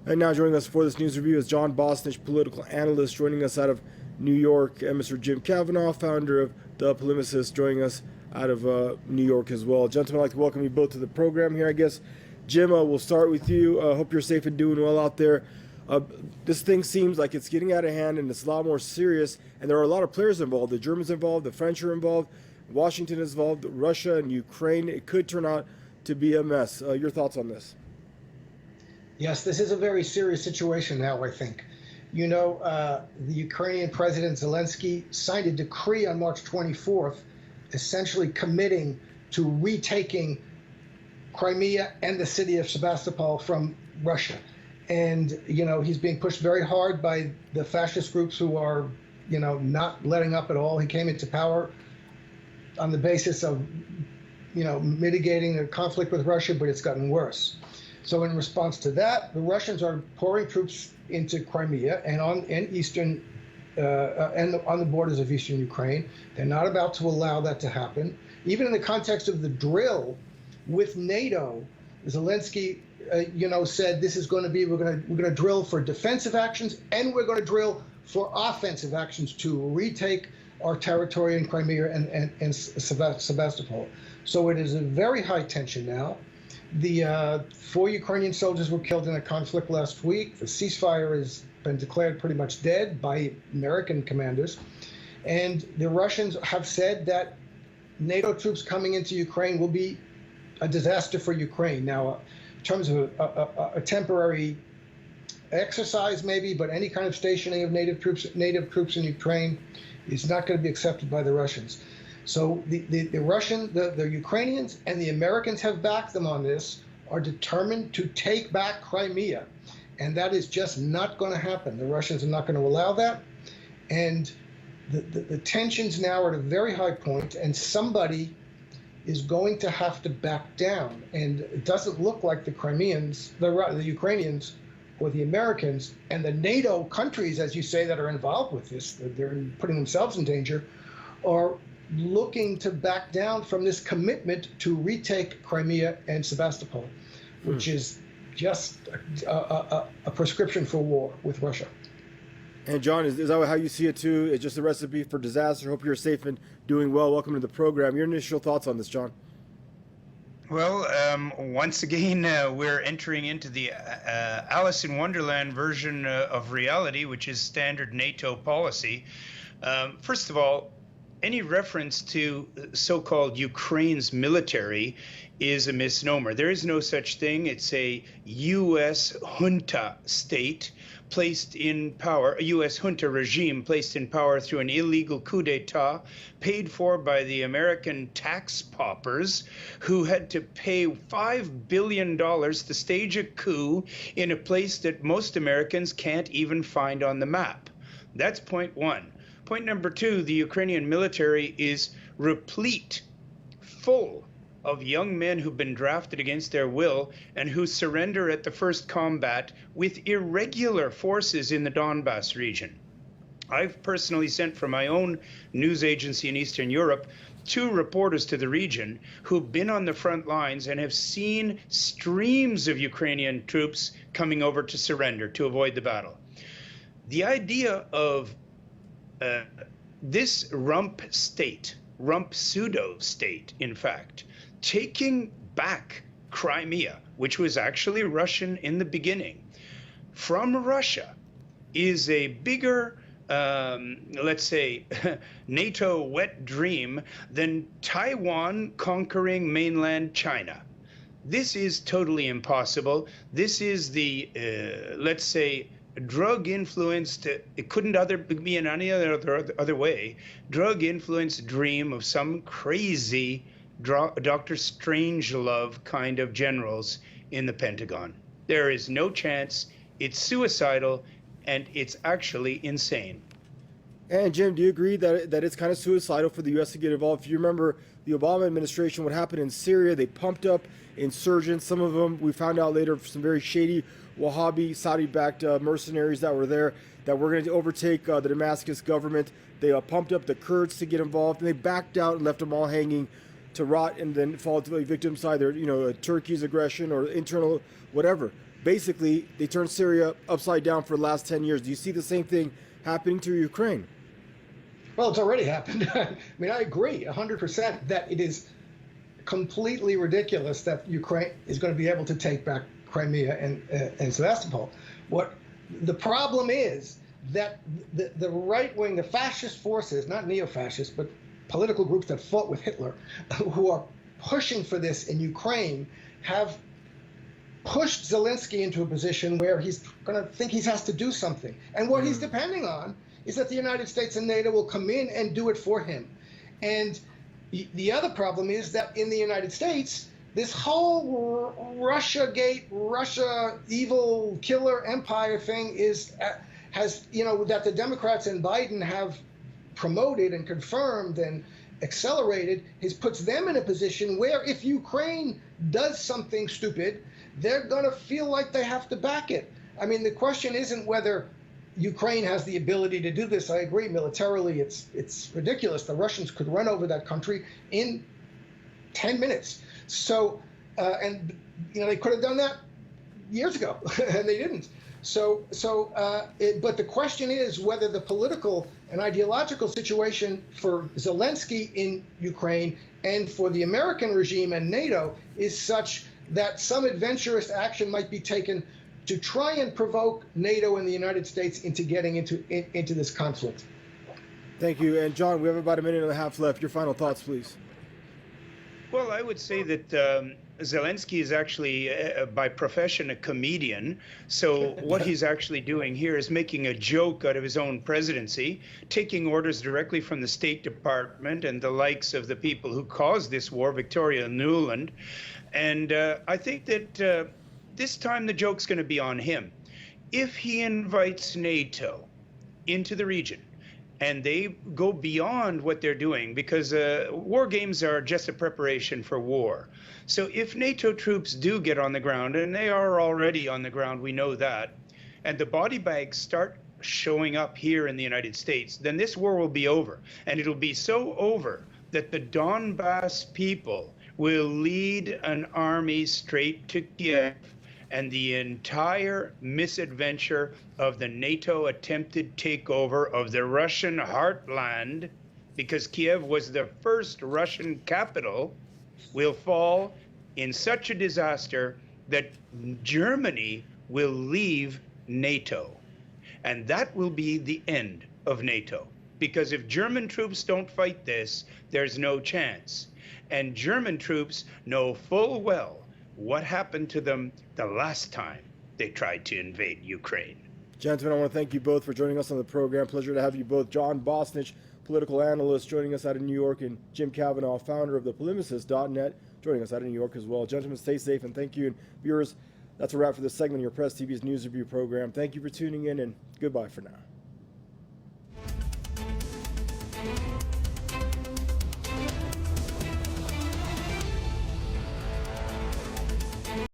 And now joining us for this news review is John Bosnich, political analyst, joining us out of New York, and Mr. Jim Kavanaugh, founder of The Polemicist, joining us out of New York as well. Gentlemen, I'd like to welcome you both to the program here, I guess. Jim, we'll start with you. Hope you're safe and doing well out there. This thing seems like it's getting out of hand and it's a lot more serious, and there are a lot of players involved. The Germans involved, the French are involved, Washington is involved, Russia and Ukraine. It could turn out to be a mess. Your thoughts on this? Yes, this is a very serious situation now, I think. You know, the Ukrainian President Zelensky signed a decree on March 24th, essentially committing to retaking Crimea and the city of Sebastopol from Russia. And, you know, he's being pushed very hard by the fascist groups who are, you know, not letting up at all. He came into power on the basis of, you know, mitigating the conflict with Russia, but it's gotten worse. So in response to that, the Russians are pouring troops into Crimea and on the borders of eastern Ukraine. They're not about to allow that to happen. Even in the context of the drill with NATO, Zelensky, said this is going to be we're going to drill for defensive actions and we're going to drill for offensive actions to retake our territory in Crimea and Sebastopol. So it is a very high tension now. The 4 Ukrainian soldiers were killed in a conflict last week. The ceasefire has been declared pretty much dead by American commanders. And the Russians have said that NATO troops coming into Ukraine will be a disaster for Ukraine. Now, in terms of a temporary exercise maybe, but any kind of stationing of native troops in Ukraine is not going to be accepted by the Russians. So the Ukrainians and the Americans have backed them on this, are determined to take back Crimea. And that is just not going to happen. The Russians are not going to allow that. And the tensions now are at a very high point, and somebody is going to have to back down. And it doesn't look like the Crimeans, the Ukrainians, or the Americans, and the NATO countries, as you say, that are involved with this, they're putting themselves in danger, are looking to back down from this commitment to retake Crimea and Sebastopol, which is just a prescription for war with Russia. And John, is that how you see it too? It's just a recipe for disaster. Hope you're safe and doing well. Welcome to the program. Your initial thoughts on this, John? Well, once again, we're entering into the Alice in Wonderland version of reality, which is standard NATO policy. First of all, any reference to so-called Ukraine's military is a misnomer. There is no such thing. It's a U.S. junta state placed in power, a U.S. junta regime placed in power through an illegal coup d'etat paid for by the American tax paupers who had to pay $5 billion to stage a coup in a place that most Americans can't even find on the map. That's point one. Point number two, the Ukrainian military is replete, full of young men who've been drafted against their will and who surrender at the first combat with irregular forces in the Donbass region. I've personally sent from my own news agency in Eastern Europe 2 reporters to the region who've been on the front lines and have seen streams of Ukrainian troops coming over to surrender to avoid the battle. The idea of this rump pseudo-state, in fact, taking back Crimea, which was actually Russian in the beginning, from Russia is a bigger, let's say, NATO wet dream than Taiwan conquering mainland China. This is totally impossible. This is the, let's say, drug-influenced, it couldn't be in any other way, drug-influenced dream of some crazy Dr. Strangelove kind of generals in the Pentagon. There is no chance. It's suicidal, and it's actually insane. And Jim, do you agree that it's kind of suicidal for the U.S. to get involved? If you remember the Obama administration, what happened in Syria, they pumped up insurgents. Some of them, we found out later, some very shady Wahhabi, Saudi-backed mercenaries that were there that were going to overtake the Damascus government. They pumped up the Kurds to get involved, and they backed out and left them all hanging to rot and then fall to the victim's side, either Turkey's aggression or internal whatever. basically they turned Syria upside down for the last 10 years. Do you see the same thing happening to Ukraine? Well, it's already happened. I mean, I agree 100% that it is completely ridiculous that Ukraine is going to be able to take back Crimea and Sevastopol. What the problem is that the right wing, the fascist forces, not neo-fascists, but political groups that fought with Hitler, who are pushing for this in Ukraine, have pushed Zelensky into a position where he's going to think he has to do something. And what he's depending on is that the United States and NATO will come in and do it for him. And the other problem is that in the United States, this whole Russiagate, Russia evil killer empire thing has, you know, that the Democrats and Biden have promoted and confirmed and accelerated, puts them in a position where if Ukraine does something stupid, they're going to feel like they have to back it. I mean, the question isn't whether Ukraine has the ability to do this. I agree, militarily, it's ridiculous. The Russians could run over that country in 10 minutes. So, and you know, they could have done that years ago, and they didn't. But the question is whether the political and ideological situation for Zelensky in Ukraine and for the American regime and NATO is such that some adventurous action might be taken to try and provoke NATO and the United States into getting into this conflict. Thank you. And John, we have about a minute and a half left. Your final thoughts, please. Well, I would say that Zelensky is actually, by profession, a comedian. So what he's actually doing here is making a joke out of his own presidency, taking orders directly from the State Department and the likes of the people who caused this war, Victoria Nuland. And I think that this time the joke's going to be on him. If he invites NATO into the region, and they go beyond what they're doing, because war games are just a preparation for war. So if NATO troops do get on the ground, and they are already on the ground, we know that, and the body bags start showing up here in the United States, then this war will be over. And it'll be so over that the Donbass people will lead an army straight to Kiev, and the entire misadventure of the NATO attempted takeover of the Russian heartland, because Kiev was the first Russian capital, will fall in such a disaster that Germany will leave NATO. And that will be the end of NATO. Because if German troops don't fight this, there's no chance. And German troops know full well what happened to them the last time they tried to invade Ukraine. Gentlemen, I want to thank you both for joining us on the program. Pleasure to have you both. John Bosnich, political analyst, joining us out of New York, and Jim Kavanaugh, founder of the polemicist.net, joining us out of New York as well. Gentlemen, stay safe, and thank you. And viewers, that's a wrap for this segment of your Press TV's News Review program. Thank you for tuning in, and goodbye for now.